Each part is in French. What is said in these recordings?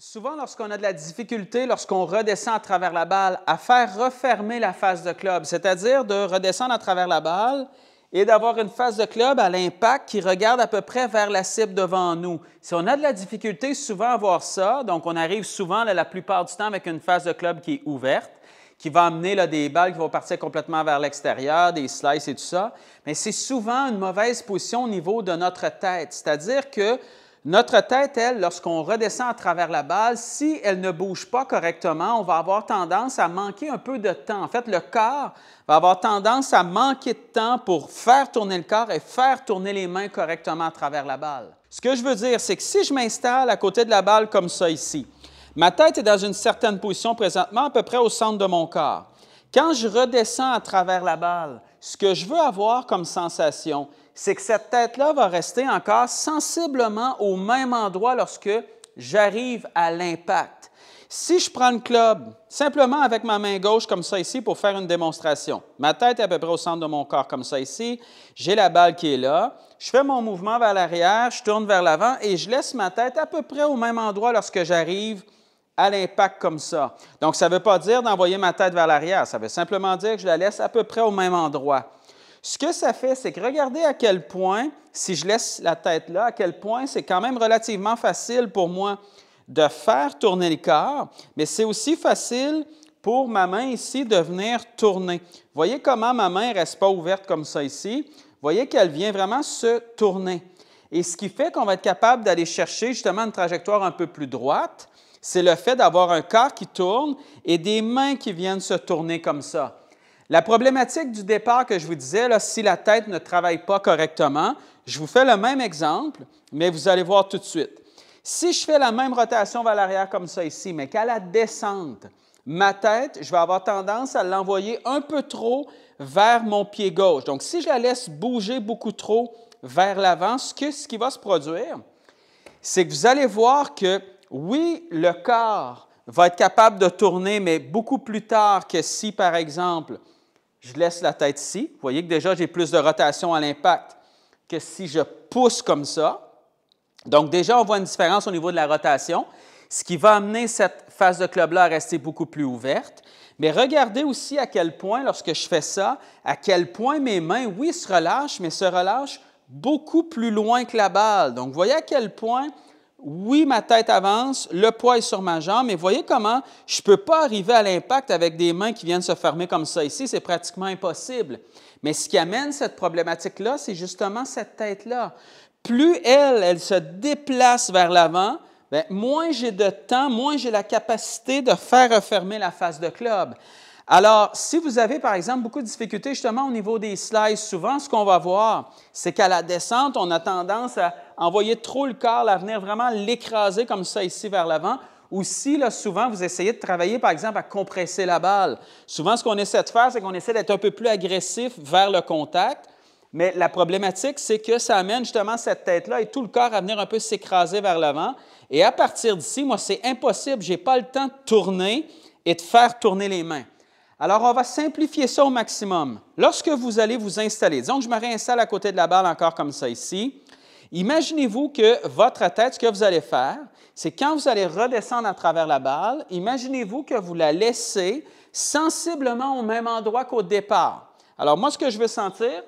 Souvent, lorsqu'on a de la difficulté, lorsqu'on redescend à travers la balle, à faire refermer la face de club, c'est-à-dire de redescendre à travers la balle et d'avoir une face de club à l'impact qui regarde à peu près vers la cible devant nous. Si on a de la difficulté souvent à voir ça, donc on arrive souvent la plupart du temps avec une face de club qui est ouverte, qui va amener des balles qui vont partir complètement vers l'extérieur, des slices et tout ça, mais c'est souvent une mauvaise position au niveau de notre tête, c'est-à-dire que notre tête, elle, lorsqu'on redescend à travers la balle, si elle ne bouge pas correctement, on va avoir tendance à manquer un peu de temps. En fait, le corps va avoir tendance à manquer de temps pour faire tourner le corps et faire tourner les mains correctement à travers la balle. Ce que je veux dire, c'est que si je m'installe à côté de la balle comme ça ici, ma tête est dans une certaine position présentement, à peu près au centre de mon corps. Quand je redescends à travers la balle, ce que je veux avoir comme sensation, c'est que cette tête-là va rester encore sensiblement au même endroit lorsque j'arrive à l'impact. Si je prends le club simplement avec ma main gauche comme ça ici pour faire une démonstration, ma tête est à peu près au centre de mon corps comme ça ici, j'ai la balle qui est là, je fais mon mouvement vers l'arrière, je tourne vers l'avant et je laisse ma tête à peu près au même endroit lorsque j'arrive à l'impact comme ça. Donc, ça ne veut pas dire d'envoyer ma tête vers l'arrière, ça veut simplement dire que je la laisse à peu près au même endroit. Ce que ça fait, c'est que regardez à quel point, si je laisse la tête là, à quel point c'est quand même relativement facile pour moi de faire tourner le corps, mais c'est aussi facile pour ma main ici de venir tourner. Voyez comment ma main ne reste pas ouverte comme ça ici. Voyez qu'elle vient vraiment se tourner. Et ce qui fait qu'on va être capable d'aller chercher justement une trajectoire un peu plus droite, c'est le fait d'avoir un corps qui tourne et des mains qui viennent se tourner comme ça. La problématique du départ que je vous disais, là, si la tête ne travaille pas correctement, je vous fais le même exemple, mais vous allez voir tout de suite. Si je fais la même rotation vers l'arrière comme ça ici, mais qu'à la descente, ma tête, je vais avoir tendance à l'envoyer un peu trop vers mon pied gauche. Donc, si je la laisse bouger beaucoup trop vers l'avant, ce qui va se produire, c'est que vous allez voir que, oui, le corps va être capable de tourner, mais beaucoup plus tard que si, par exemple, je laisse la tête ici. Vous voyez que déjà, j'ai plus de rotation à l'impact que si je pousse comme ça. Donc, déjà, on voit une différence au niveau de la rotation, ce qui va amener cette face de club-là à rester beaucoup plus ouverte. Mais regardez aussi à quel point, lorsque je fais ça, à quel point mes mains, oui, se relâchent, mais se relâchent beaucoup plus loin que la balle. Donc, vous voyez à quel point, oui, ma tête avance, le poids est sur ma jambe, mais voyez comment je ne peux pas arriver à l'impact avec des mains qui viennent se fermer comme ça ici, c'est pratiquement impossible. Mais ce qui amène cette problématique-là, c'est justement cette tête-là. Plus elle se déplace vers l'avant, moins j'ai de temps, moins j'ai la capacité de faire refermer la face de club. Alors, si vous avez, par exemple, beaucoup de difficultés justement au niveau des slices, souvent, ce qu'on va voir, c'est qu'à la descente, on a tendance à envoyer trop le corps, à venir vraiment l'écraser comme ça ici vers l'avant. Ou si, là, souvent, vous essayez de travailler, par exemple, à compresser la balle. Souvent, ce qu'on essaie de faire, c'est qu'on essaie d'être un peu plus agressif vers le contact. Mais la problématique, c'est que ça amène justement cette tête-là et tout le corps à venir un peu s'écraser vers l'avant. Et à partir d'ici, moi, c'est impossible. Je n'ai pas le temps de tourner et de faire tourner les mains. Alors, on va simplifier ça au maximum. Lorsque vous allez vous installer, disons que je me réinstalle à côté de la balle encore comme ça ici, imaginez-vous que votre tête, ce que vous allez faire, c'est quand vous allez redescendre à travers la balle, imaginez-vous que vous la laissez sensiblement au même endroit qu'au départ. Alors, moi, ce que je veux sentir,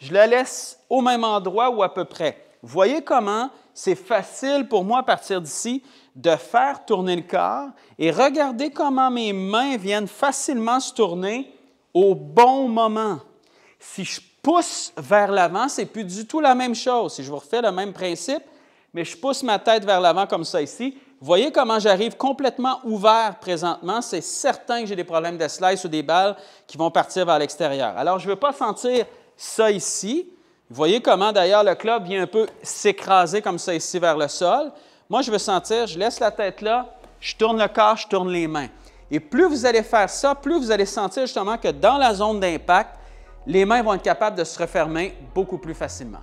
je la laisse au même endroit ou à peu près. Vous voyez comment c'est facile pour moi à partir d'ici de faire tourner le corps et regardez comment mes mains viennent facilement se tourner au bon moment. Si je pousse vers l'avant, ce n'est plus du tout la même chose. Si je vous refais le même principe, mais je pousse ma tête vers l'avant comme ça ici, vous voyez comment j'arrive complètement ouvert présentement. C'est certain que j'ai des problèmes de slice ou des balles qui vont partir vers l'extérieur. Alors, je ne veux pas sentir ça ici. Vous voyez comment, d'ailleurs, le club vient un peu s'écraser comme ça ici vers le sol. Moi, je veux sentir, je laisse la tête là, je tourne le corps, je tourne les mains. Et plus vous allez faire ça, plus vous allez sentir justement que dans la zone d'impact, les mains vont être capables de se refermer beaucoup plus facilement.